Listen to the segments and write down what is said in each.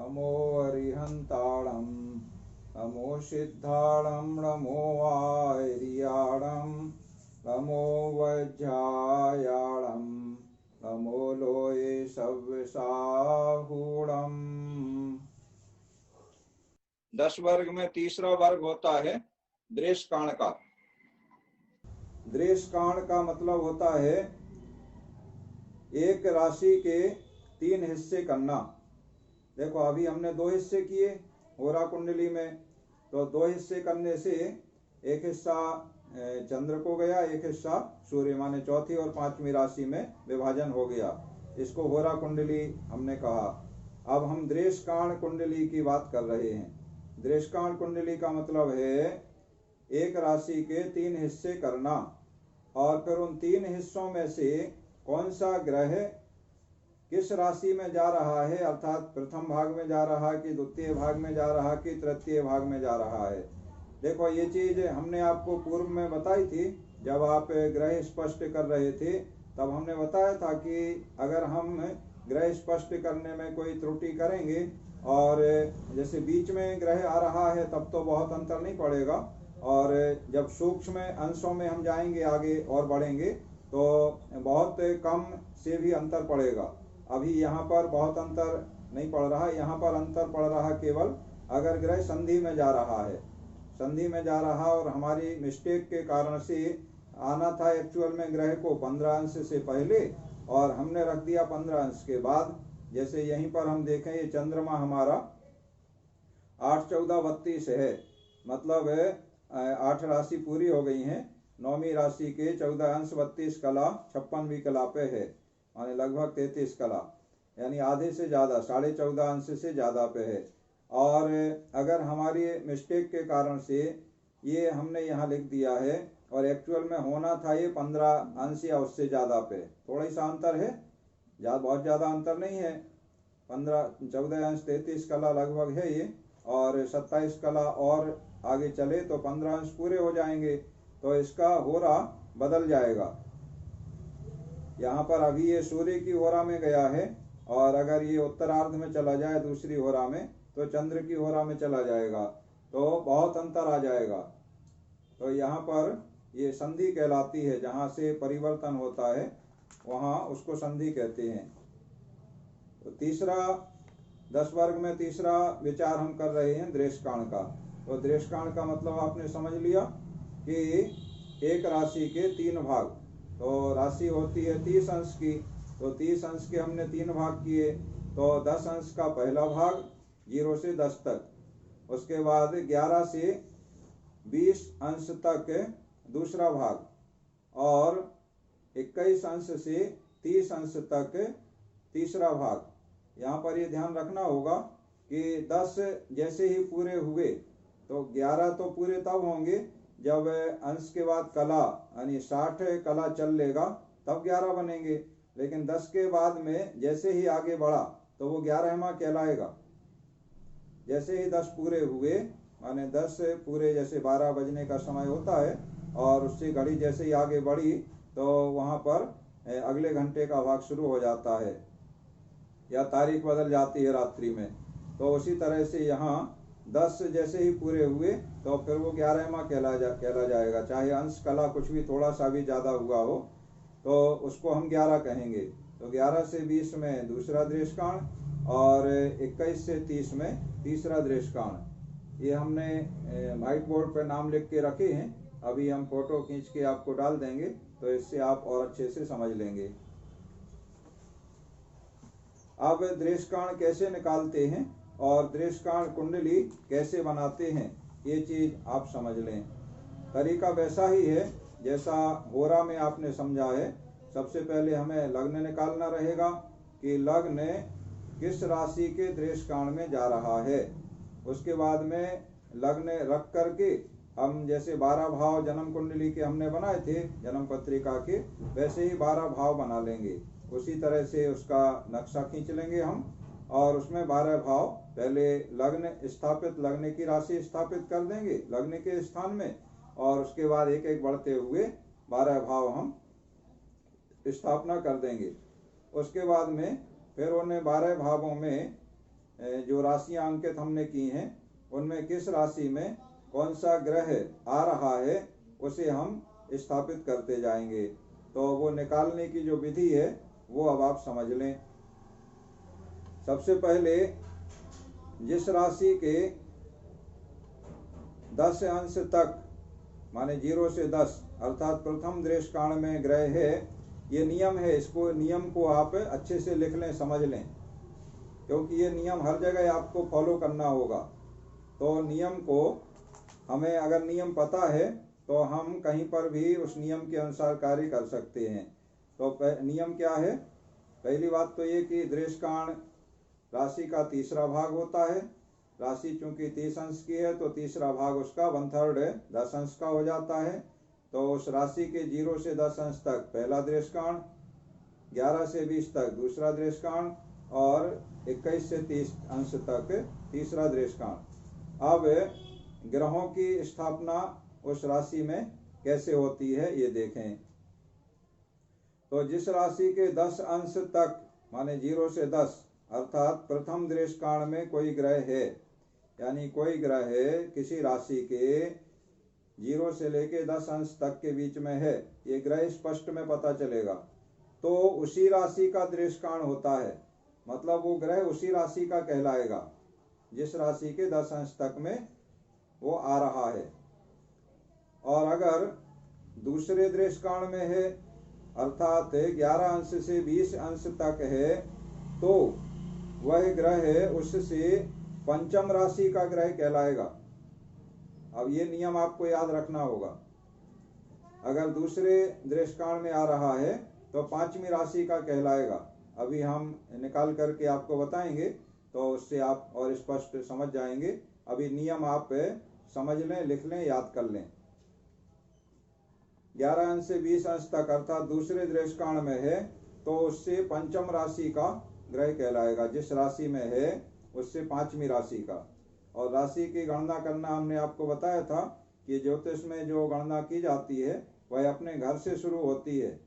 नमो अरिहंताणं नमो सिद्धाणं नमो आर्याणं नमो वज्रायाणं नमो लोये सव्यसाहूणम्। 10 वर्ग में तीसरा वर्ग होता है दृष्काण का। दृष्काण का मतलब होता है एक राशि के 3 हिस्से करना। देखो अभी हमने 2 हिस्से किए होरा कुंडली में, तो 2 हिस्से करने से एक हिस्सा चंद्र को गया, एक हिस्सा सूर्य, माने चौथी और 5वीं राशि में विभाजन हो गया। इसको होरा कुंडली हमने कहा। अब हम दृष्काण कुंडली की बात कर रहे हैं। दृष्काण कुंडली का मतलब है एक राशि के 3 हिस्से करना और फिर उन 3 हिस्सों में से कौन सा ग्रह किस राशि में जा रहा है, अर्थात प्रथम भाग में जा रहा है कि द्वितीय भाग में जा रहा है कि तृतीय भाग में जा रहा है। देखो ये चीज हमने आपको पूर्व में बताई थी, जब आप ग्रह स्पष्ट कर रहे थे तब हमने बताया था कि अगर हम ग्रह स्पष्ट करने में कोई त्रुटि करेंगे और जैसे बीच में ग्रह आ रहा है तब तो बहुत अंतर नहीं पड़ेगा, और जब सूक्ष्म अंशों में हम जाएंगे आगे और बढ़ेंगे तो बहुत कम से भी अंतर पड़ेगा। अभी यहाँ पर बहुत अंतर नहीं पड़ रहा, यहाँ पर अंतर पड़ रहा केवल अगर ग्रह संधि में जा रहा है, संधि में जा रहा और हमारी मिस्टेक के कारण से आना था एक्चुअल में ग्रह को 15 अंश से पहले और हमने रख दिया 15 अंश के बाद। जैसे यहीं पर हम देखें ये चंद्रमा हमारा 8, 14, 32 है, मतलब 8 राशि पूरी हो गई हैं। 9वीं राशि के 14 अंश 32 कला 56वीं कला पे है, माने लगभग 33 कला, यानी आधे से ज़्यादा 14.5 अंश से ज़्यादा पे है। और अगर हमारी मिस्टेक के कारण से ये हमने यहाँ लिख दिया है और एक्चुअल में होना था ये 15 अंश या उससे ज़्यादा पे, थोड़ा सा अंतर है, बहुत ज़्यादा अंतर नहीं है। 15, 14 अंश 33 कला लगभग है ये, और 27 कला और आगे चले तो 15 अंश पूरे हो जाएंगे, तो इसका होरा बदल जाएगा। यहाँ पर अभी ये सूर्य की होरा में गया है और अगर ये उत्तरार्ध में चला जाए दूसरी होरा में तो चंद्र की होरा में चला जाएगा, तो बहुत अंतर आ जाएगा। तो यहाँ पर ये संधि कहलाती है, जहाँ से परिवर्तन होता है वहाँ उसको संधि कहते हैं। तो तीसरा 10 वर्ग में तीसरा विचार हम कर रहे हैं दृष्काण का। तो दृष्काण का मतलब आपने समझ लिया कि एक राशि के 3 भाग, तो राशि होती है 30 अंश की, तो 30 अंश के हमने 3 भाग किए, तो 10 अंश का पहला भाग 0 से 10 तक, उसके बाद 11 से 20 अंश तक दूसरा भाग, और 21 अंश से 30 अंश तक तीसरा भाग। यहाँ पर ये ध्यान रखना होगा कि 10 जैसे ही पूरे हुए तो 11 तो पूरे तब होंगे जब अंश के बाद कला यानी 60 कला चल लेगा तब 11 बनेंगे, लेकिन 10 के बाद में जैसे ही आगे बढ़ा तो वो 11वां कहलाएगा। जैसे ही 10 पूरे हुए, माने 10 पूरे, जैसे 12 बजने का समय होता है और उससे घड़ी जैसे ही आगे बढ़ी तो वहाँ पर अगले घंटे का भाग शुरू हो जाता है या तारीख बदल जाती है रात्रि में। तो उसी तरह से यहाँ 10 जैसे ही पूरे हुए तो फिर वो 11वां कहला जाएगा, चाहे अंश कला कुछ भी थोड़ा सा भी ज़्यादा हुआ हो तो उसको हम 11 कहेंगे। तो 11 से 20 में दूसरा दृष्काण और 21 से 30 में तीसरा दृष्काण। ये हमने व्हाइट बोर्ड पर नाम लिख के रखे हैं, अभी हम फोटो खींच के आपको डाल देंगे तो इससे आप और अच्छे से समझ लेंगे। अब दृष्काण कैसे निकालते हैं और दृष्काण कुंडली कैसे बनाते हैं, ये चीज आप समझ लें। तरीका वैसा ही है जैसा होरा में आपने समझा है। सबसे पहले हमें लग्न निकालना रहेगा कि लग्न किस राशि के दृष्काण में जा रहा है। उसके बाद में लग्न रख करके हम जैसे 12 भाव जन्म कुंडली के हमने बनाए थे जन्म पत्रिका के, वैसे ही 12 भाव बना लेंगे। उसी तरह से उसका नक्शा खींच लेंगे हम और उसमें 12 भाव पहले लग्न स्थापित, लग्न की राशि स्थापित कर देंगे लग्न के स्थान में, और उसके बाद एक एक बढ़ते हुए 12 भाव हम स्थापना कर देंगे। उसके बाद में फिर उन्हें 12 भावों में जो राशियां अंकित हमने की हैं उनमें किस राशि में कौन सा ग्रह आ रहा है उसे हम स्थापित करते जाएंगे। तो वो निकालने की जो विधि है वो अब आप समझ लें। सबसे पहले जिस राशि के 10 अंश तक माने 0 से 10 अर्थात प्रथम दृष्टांत में ग्रह है, ये नियम है, इसको नियम को आप अच्छे से लिख लें, समझ लें, क्योंकि ये नियम हर जगह आपको फॉलो करना होगा। तो नियम को हमें अगर नियम पता है तो हम कहीं पर भी उस नियम के अनुसार कार्य कर सकते हैं। तो नियम क्या है? पहली बात तो ये कि दृष्टांत राशि का तीसरा भाग होता है। राशि चूंकि 30 अंश की है तो तीसरा भाग उसका 1/3 10 अंश का हो जाता है। तो उस राशि के 0 से 10 अंश तक पहला दृष्टांत, 11 से 20 तक दूसरा दृष्टांत और 21 से 30 अंश तक तीसरा दृष्टांत। अब ग्रहों की स्थापना उस राशि में कैसे होती है ये देखें। तो जिस राशि के 10 अंश तक माने 0 से 10 अर्थात प्रथम दृष्टांत में कोई ग्रह है, यानी कोई ग्रह किसी राशि के 0 से लेके 10 अंश तक के बीच में है, ये ग्रह स्पष्ट में पता चलेगा, तो उसी राशि का दृष्टांत होता है। मतलब वो ग्रह उसी राशि का कहलाएगा जिस राशि के 10 अंश तक में वो आ रहा है। और अगर दूसरे दृष्टांत में है अर्थात 11 अंश से 20 अंश तक है तो वह ग्रह उससे पंचम राशि का ग्रह कहलाएगा। अब ये नियम आपको याद रखना होगा। अगर दूसरे दृष्टांत में आ रहा है तो पांचवी राशि का कहलाएगा। अभी हम निकाल करके आपको बताएंगे तो उससे आप और स्पष्ट समझ जाएंगे। अभी नियम आप समझ लें, लिख लें, याद कर लें। 11 अंश से 20 अंश तक अर्थात दूसरे दृष्टांत में है तो उससे पंचम राशि का ग्रह कहलाएगा। जिस राशि में है उससे पांचवी राशि का। और राशि की गणना करना हमने आपको बताया था कि ज्योतिष में जो गणना की जाती है वह अपने घर से शुरू होती है।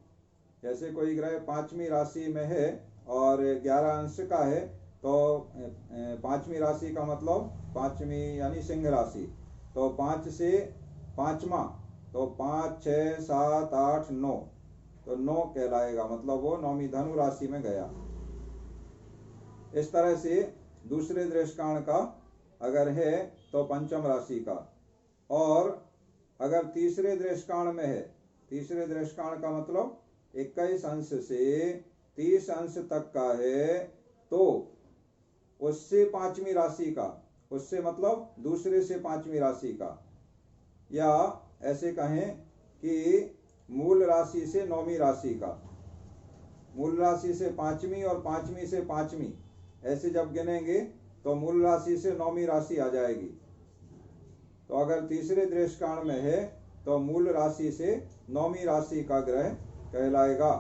जैसे कोई ग्रह पांचवी राशि में है और 11 अंश का है तो पांचवी राशि का मतलब पांचवी यानी सिंह राशि, तो 5 से पांचवा तो 5, 6, 7, 8, 9 तो 9 कहलाएगा, मतलब वो नौवीं धनु राशि में गया। इस तरह से दूसरे दृष्टांत का अगर है तो पंचम राशि का। और अगर तीसरे दृष्टांत में है, तीसरे दृष्टांत का मतलब 21 अंश से 30 अंश तक का है तो उससे पांचवी राशि का, उससे मतलब दूसरे से पांचवी राशि का, या ऐसे कहें कि मूल राशि से नौवीं राशि का। मूल राशि से पांचवी और पांचवी से पांचवी ऐसे जब गिनेंगे तो मूल राशि से नौवीं राशि आ जाएगी। तो अगर तीसरे दृष्टांत में है तो मूल राशि से नौवीं राशि का ग्रह कहलाएगा।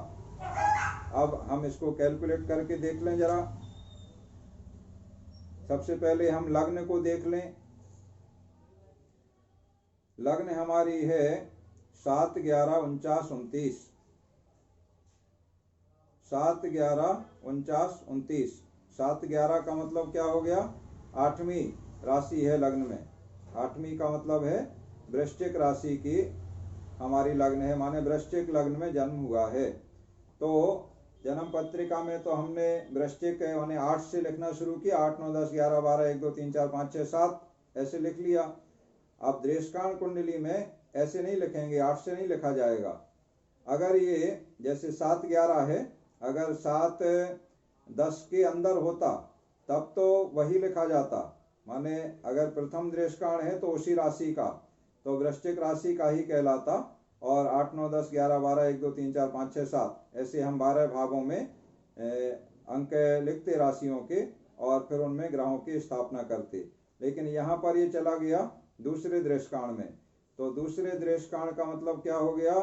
अब हम इसको कैलकुलेट करके देख लें जरा। सबसे पहले हम लग्न को देख लें। लग्न हमारी है 7, 11, 49, 29। 7, 11, 49, 29। 7, 11 का मतलब क्या हो गया? 8वीं राशि है लग्न में। 8वीं का मतलब है वृश्चिक राशि की हमारी लग्न है, माने वृश्चिक लग्न में जन्म हुआ है। तो जन्म पत्रिका में तो हमने वृश्चिक उन्हें 8 से लिखना शुरू किया। 8, 9, 10, 11, 12, 1, 2, 3, 4, 5, 6, 7 ऐसे लिख लिया। अब दृष्टांत कुंडली में ऐसे नहीं लिखेंगे, 8 से नहीं लिखा जाएगा। अगर ये जैसे 7, 11 है, अगर 7, 10 के अंदर होता तब तो वही लिखा जाता, माने अगर प्रथम दृष्टांत है तो उसी राशि का, तो वृश्चिक राशि का ही कहलाता। और 8, 9, 10, 11, 12, 1, 2, 3, 4, 5, 6, 7 ऐसे हम 12 भागों में अंक लिखते राशियों के और फिर उनमें ग्रहों की स्थापना करते। लेकिन यहाँ पर ये चला गया दूसरे दृष्टांत में। तो दूसरे दृष्टांत का मतलब क्या हो गया?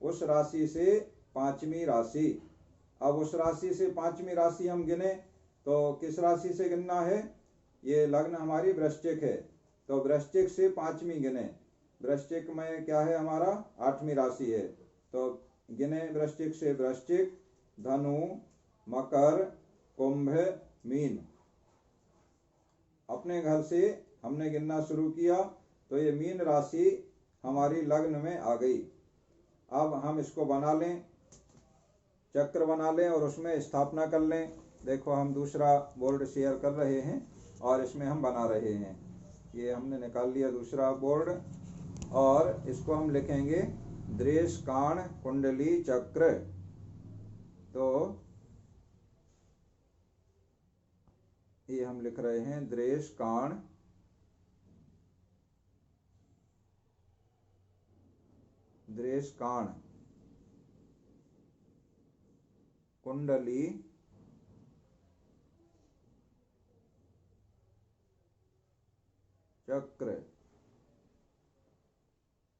उस राशि से पांचवी राशि। अब उस राशि से पांचवी राशि हम गिने तो किस राशि से गिनना है? ये लग्न हमारी वृश्चिक है तो वृश्चिक से पांचवी गिने। वृश्चिक में क्या है हमारा? 8वीं राशि है। तो गिने वृश्चिक से वृश्चिक, धनु, मकर, कुंभ, मीन। अपने घर से हमने गिनना शुरू किया तो ये मीन राशि हमारी लग्न में आ गई। अब हम इसको बना लें, चक्र बना लें और उसमें स्थापना कर लें। देखो हम दूसरा बोर्ड शेयर कर रहे हैं और इसमें हम बना रहे हैं। ये हमने निकाल लिया दूसरा बोर्ड और इसको हम लिखेंगे दृश काण कुंडली चक्र। तो ये हम लिख रहे हैं दृश काण कुंडली चक्र।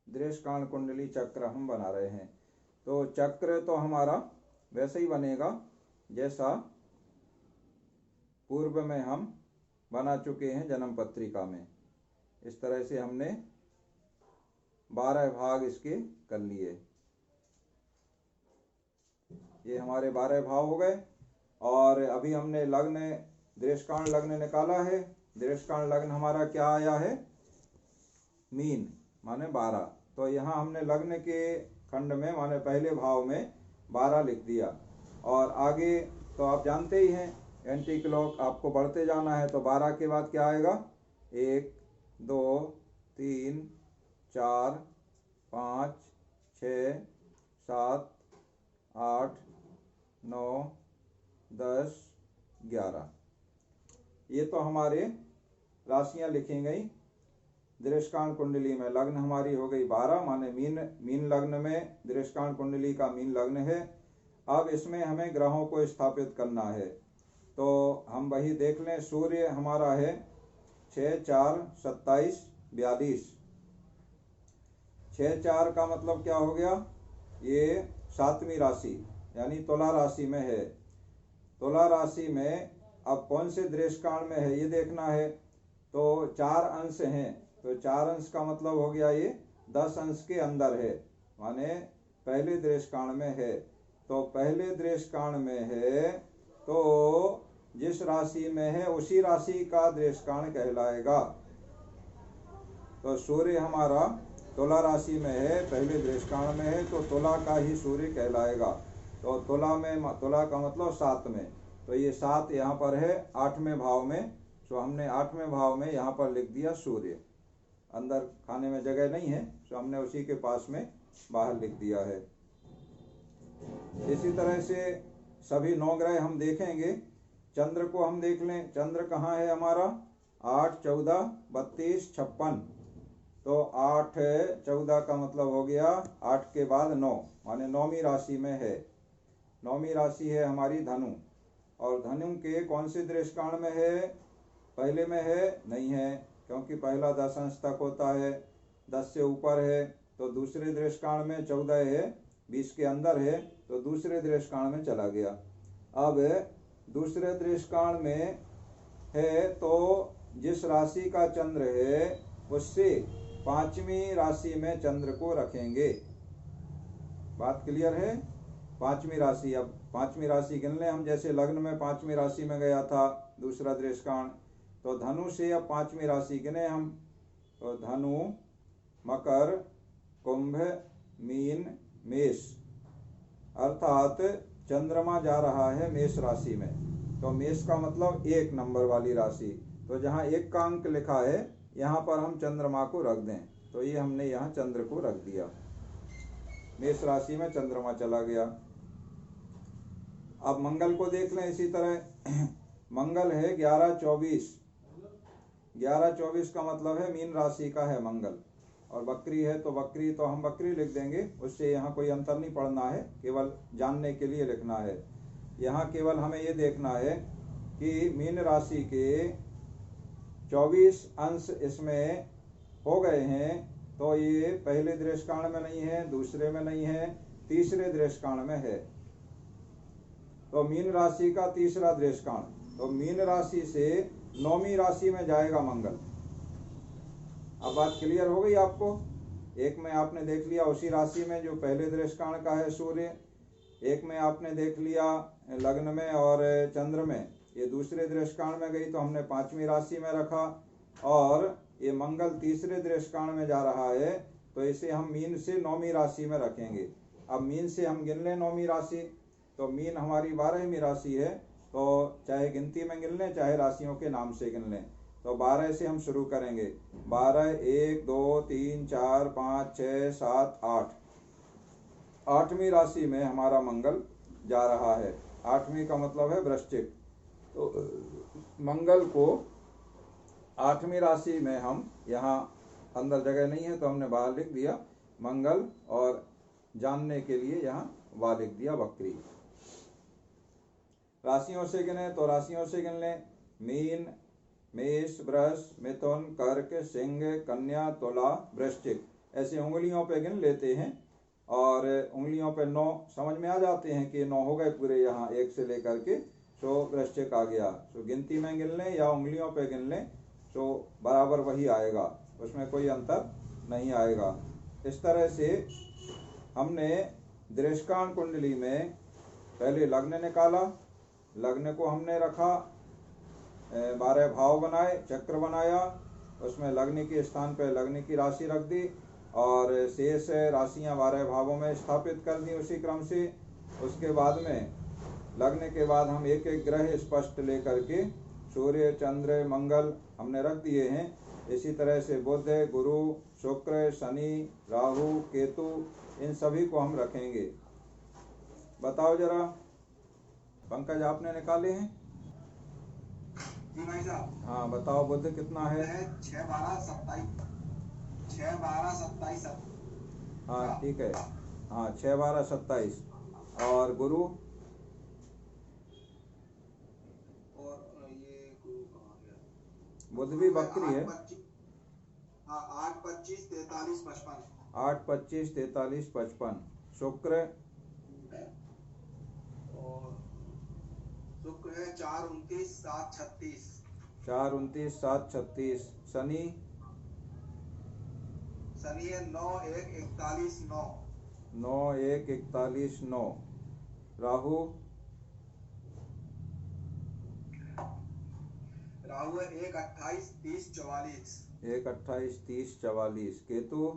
दृश काण कुंडली चक्र हम बना रहे हैं। तो चक्र तो हमारा वैसे ही बनेगा जैसा पूर्व में हम बना चुके हैं जन्म पत्रिका में। इस तरह से हमने 12 भाग इसके कर लिए। ये हमारे 12 भाव हो गए। और अभी हमने लग्न दृष्काण लग्न निकाला है। दृष्काण लग्न हमारा क्या आया है? मीन माने 12। तो यहाँ हमने लग्न के खंड में माने पहले भाव में 12 लिख दिया। और आगे तो आप जानते ही हैं एंटी क्लॉक आपको बढ़ते जाना है। तो 12 के बाद क्या आएगा? 1 2 3 4 5 6 7 8 9 10 11। ये तो हमारे राशियां लिखी गई दृष्काण कुंडली में। लग्न हमारी हो गई 12 माने मीन लग्न में दृष्काण कुंडली का मीन लग्न है। अब इसमें हमें ग्रहों को स्थापित करना है। तो हम वही देख लें। सूर्य हमारा है 6 4 27 42। 6 4 का मतलब क्या हो गया? ये 7वीं राशि यानी तुला राशि में है। तुला राशि में अब कौन से दृष्काण में है ये देखना है। तो 4 अंश हैं। तो 4 अंश का मतलब हो गया ये 10 अंश के अंदर है माने पहले दृष्काण में है। तो पहले दृष्काण में है तो जिस राशि में है उसी राशि का दृष्काण कहलाएगा। तो सूर्य हमारा तुला राशि में है, पहले दृष्काण में है, तो तुला का ही सूर्य कहलाएगा। तो तुला का मतलब 7 में। तो ये 7 यहाँ पर है 8वें भाव में। तो हमने 8वें भाव में यहाँ पर लिख दिया सूर्य। अंदर खाने में जगह नहीं है तो हमने उसी के पास में बाहर लिख दिया है। इसी तरह से सभी 9 ग्रह हम देखेंगे। चंद्र को हम देख लें। चंद्र कहाँ है हमारा? 8 14 32 56। तो 8 14 का मतलब हो गया 8 के बाद 9 माने 9वीं राशि में है। 9वीं राशि है हमारी धनु। और धनु के कौन से दृष्काण में है? पहले में है? नहीं है, क्योंकि पहला 10 अंश तक होता है, 10 से ऊपर है। तो दूसरे दृष्काण में 14 है, 20 के अंदर है, तो दूसरे दृष्काण में चला गया। अब दूसरे दृष्काण में है तो जिस राशि का चंद्र है उससे 5वीं राशि में चंद्र को रखेंगे। बात क्लियर है? 5वीं राशि। अब 5वीं राशि गिन लें हम। जैसे लग्न में 5वीं राशि में गया था दूसरा दृष्काण, तो धनु से अब 5वीं राशि गिने हम। तो धनु, मकर, कुंभ, मीन, मेष, अर्थात चंद्रमा जा रहा है मेष राशि में। तो मेष का मतलब 1 नंबर वाली राशि। तो जहाँ 1 का अंक लिखा है यहाँ पर हम चंद्रमा को रख दें। तो ये हमने यहाँ चंद्र को रख दिया। मेष राशि में चंद्रमा चला गया। अब मंगल को देख लें इसी तरह। मंगल है 11 24। 11 24 का मतलब है मीन राशि का है मंगल। और बकरी है तो बकरी तो हम बकरी लिख देंगे, उससे यहाँ कोई अंतर नहीं पड़ना है, केवल जानने के लिए लिखना है। यहाँ केवल हमें ये देखना है कि मीन राशि के 24 अंश इसमें हो गए हैं। तो ये पहले दृष्काण में नहीं है, दूसरे में नहीं है, तीसरे दृष्काण में है। तो मीन राशि का तीसरा दृष्काण। तो मीन राशि से 9वीं राशि में जाएगा मंगल। अब बात क्लियर हो गई आपको? एक में आपने देख लिया उसी राशि में जो पहले दृष्काण का है सूर्य, एक में आपने देख लिया लग्न में और चंद्र में, ये दूसरे दृष्टांत में गई तो हमने 5वीं राशि में रखा, और ये मंगल तीसरे दृष्टांत में जा रहा है तो इसे हम मीन से 9वीं राशि में रखेंगे। अब मीन से हम गिन लें 9वीं राशि, तो मीन हमारी 12वीं राशि है, तो चाहे गिनती में गिन लें चाहे राशियों के नाम से गिन लें। तो 12 से हम शुरू करेंगे। 12 1 2 3 4 5 6 7 8, 8वीं राशि में हमारा मंगल जा रहा है। 8वीं का मतलब है वृश्चिक। तो मंगल को 8वीं राशि में हम, यहाँ अंदर जगह नहीं है तो हमने बाहर लिख दिया मंगल, और जानने के लिए यहाँ वह लिख दिया वक्री। राशियों से गिने तो राशियों से गिन लें। मीन, मेष, वृष, मिथुन, कर्क, सिंह, कन्या, तुला, वृश्चिक, ऐसे उंगलियों पे गिन लेते हैं, और उंगलियों पे 9 समझ में आ जाते हैं कि 9 हो गए पूरे, यहाँ 1 से लेकर के तो वृश्चिक आ गया। तो गिनती में गिन लें या उंगलियों पे गिन लें तो बराबर वही आएगा, उसमें कोई अंतर नहीं आएगा। इस तरह से हमने दृष्टांत कुंडली में पहले लग्न निकाला, लग्न को हमने रखा, 12 भाव बनाए, चक्र बनाया, उसमें लग्न के स्थान पर लग्न की राशि रख दी, और शेष राशियां 12 भावों में स्थापित कर दी उसी क्रम से। उसके बाद में लग्न के बाद हम एक एक ग्रह स्पष्ट लेकर के सूर्य, चंद्र, मंगल हमने रख दिए हैं। इसी तरह से बुध, गुरु, शुक्र, शनि, राहु, केतु, इन सभी को हम रखेंगे। बताओ जरा, पंकज आपने निकाले हैं? जी भाई साहब। हाँ बताओ, बुध कितना है? 6 12 27, 6 12 27। हाँ ठीक है, हाँ 6 12 27। और गुरु? और ये गुरु कहाँ गया? बुध भी बकरी है। 8 25 43 55। 8 25 43 55। शुक्र? और शुक्र है 4 29 7 36। 4 29 7 36। शनि? शनि है 9 1 41 9। 9 1 41 9। राहु? राहु है 1 28 30 44। 1 28 30 44। केतु?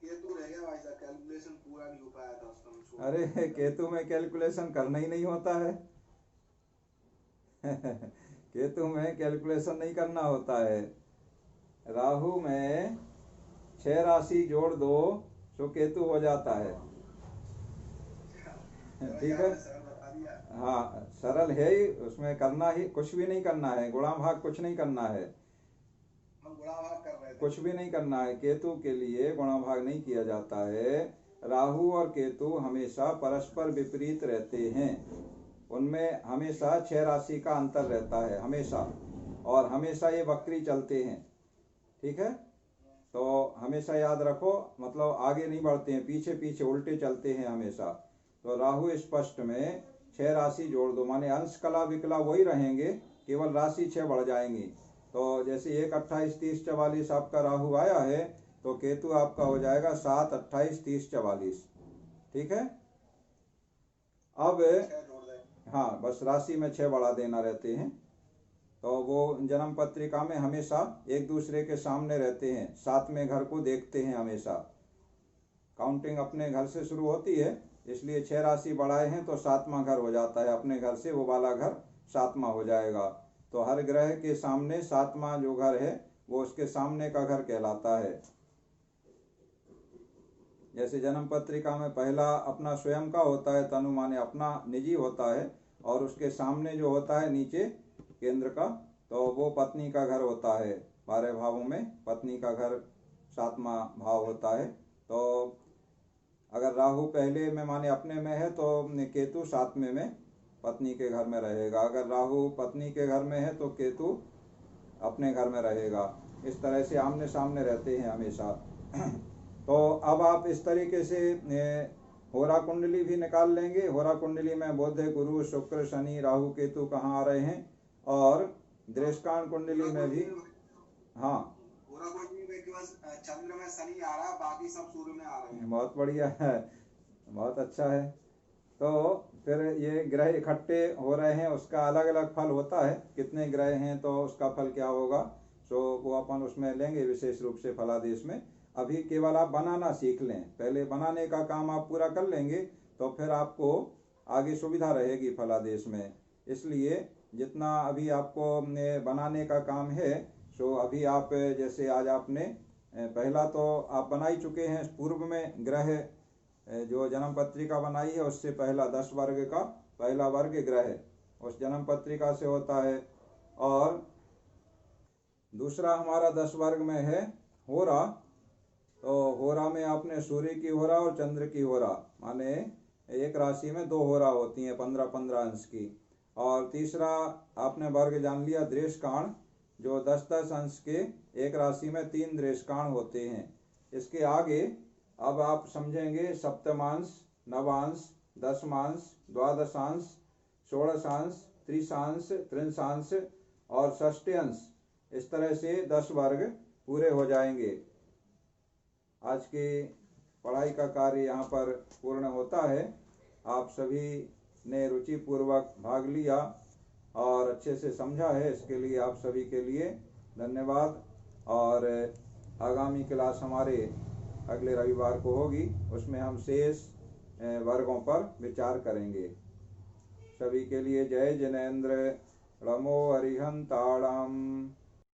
केतु रह गया भाई साहब, कैलकुलेशन पूरा नहीं हो पाया था उसका, मैं छोड़ अरे दिया। केतु में कैलकुलेशन करना ही नहीं होता है। केतु में कैलकुलेशन नहीं करना होता है। राहु में 6 राशि जोड़ दो तो केतु हो जाता है। ठीक है, हाँ सरल है ही, उसमें करना ही कुछ भी नहीं करना है, गुणा भाग कुछ नहीं करना है, हम गुणा भाग कर रहे थे। कुछ भी नहीं करना है। केतु के लिए गुणा भाग नहीं किया जाता है। राहु और केतु हमेशा परस्पर विपरीत रहते हैं, उनमें हमेशा 6 राशि का अंतर रहता है हमेशा, और हमेशा ये वक्री चलते हैं। ठीक है, तो हमेशा याद रखो, मतलब आगे नहीं बढ़ते हैं, पीछे पीछे उल्टे चलते हैं हमेशा। तो राहु स्पष्ट में 6 राशि जोड़ दो, माने अंश कला विकला वही रहेंगे, केवल राशि 6 बढ़ जाएंगी। तो जैसे 1 28 30 44 आपका राहु आया है, तो केतु आपका हो जाएगा 7 28 30 44। ठीक है, अब हाँ बस राशि में 6 बढ़ा देना रहते हैं। तो वो जन्म पत्रिका में हमेशा एक दूसरे के सामने रहते हैं, 7वें घर को देखते हैं हमेशा। काउंटिंग अपने घर से शुरू होती है, इसलिए 6 राशि बढ़ाए हैं तो 7वां घर हो जाता है, अपने घर से वो वाला घर 7वां हो जाएगा। तो हर ग्रह के सामने 7वां जो घर है वो उसके सामने का घर कहलाता है। जैसे जन्म पत्रिका में पहला अपना स्वयं का होता है, तनु माने अपना निजी होता है, और उसके सामने जो होता है नीचे केंद्र का, तो वो पत्नी का घर होता है। 12 भावों में पत्नी का घर 7वां भाव होता है। तो अगर राहु पहले में माने अपने में है तो केतु 7वें में पत्नी के घर में रहेगा, अगर राहु पत्नी के घर में है तो केतु अपने घर में रहेगा। इस तरह से आमने सामने रहते हैं हमेशा। तो अब आप इस तरीके से होरा कुंडली भी निकाल लेंगे। होरा कुंडली में बुध, गुरु, शुक्र, शनि, राहु, केतु कहाँ आ रहे हैं, और दृष्टांत कुंडली में भी हाँ होरा कुंडली में केवल चंद्र में शनि आ रहा है, बाकी सब सूर्य में आ रहे हैं। बहुत बढ़िया है, बहुत अच्छा है। तो फिर ये ग्रह इकट्ठे हो रहे हैं, उसका अलग अलग फल होता है, कितने ग्रह हैं तो उसका फल क्या होगा, सो वो अपन उसमें लेंगे विशेष रूप से फलादेश में। अभी केवल आप बनाना सीख लें, पहले बनाने का काम आप पूरा कर लेंगे तो फिर आपको आगे सुविधा रहेगी फलादेश में। इसलिए जितना अभी आपको बनाने का काम है, सो अभी आप जैसे आज आपने पहला तो आप बना ही चुके हैं पूर्व में, ग्रह जो जन्म पत्रिका बनाई है उससे पहला 10 वर्ग का पहला वर्ग ग्रह उस जन्म पत्रिका से होता है। और दूसरा हमारा 10 वर्ग में है होरा, तो होरा में आपने सूर्य की होरा और चंद्र की होरा, माने एक राशि में 2 होरा होती हैं 15-15 अंश की। और तीसरा आपने वर्ग जान लिया दृष्काण, जो 10-10 अंश के एक राशि में 3 दृष्काण होते हैं। इसके आगे अब आप समझेंगे सप्तमांश, नवांश, दशमांश, द्वादशांश, षोड़शांश, त्रिशांश, त्रिंशांश और षष्ठ्यांश, इस तरह से 10 वर्ग पूरे हो जाएंगे। आज की पढ़ाई का कार्य यहाँ पर पूर्ण होता है। आप सभी ने रुचि पूर्वक भाग लिया और अच्छे से समझा है, इसके लिए आप सभी के लिए धन्यवाद। और आगामी क्लास हमारे अगले रविवार को होगी, उसमें हम शेष वर्गों पर विचार करेंगे। सभी के लिए जय जिनेन्द्र, नमो अरिहंताणाम।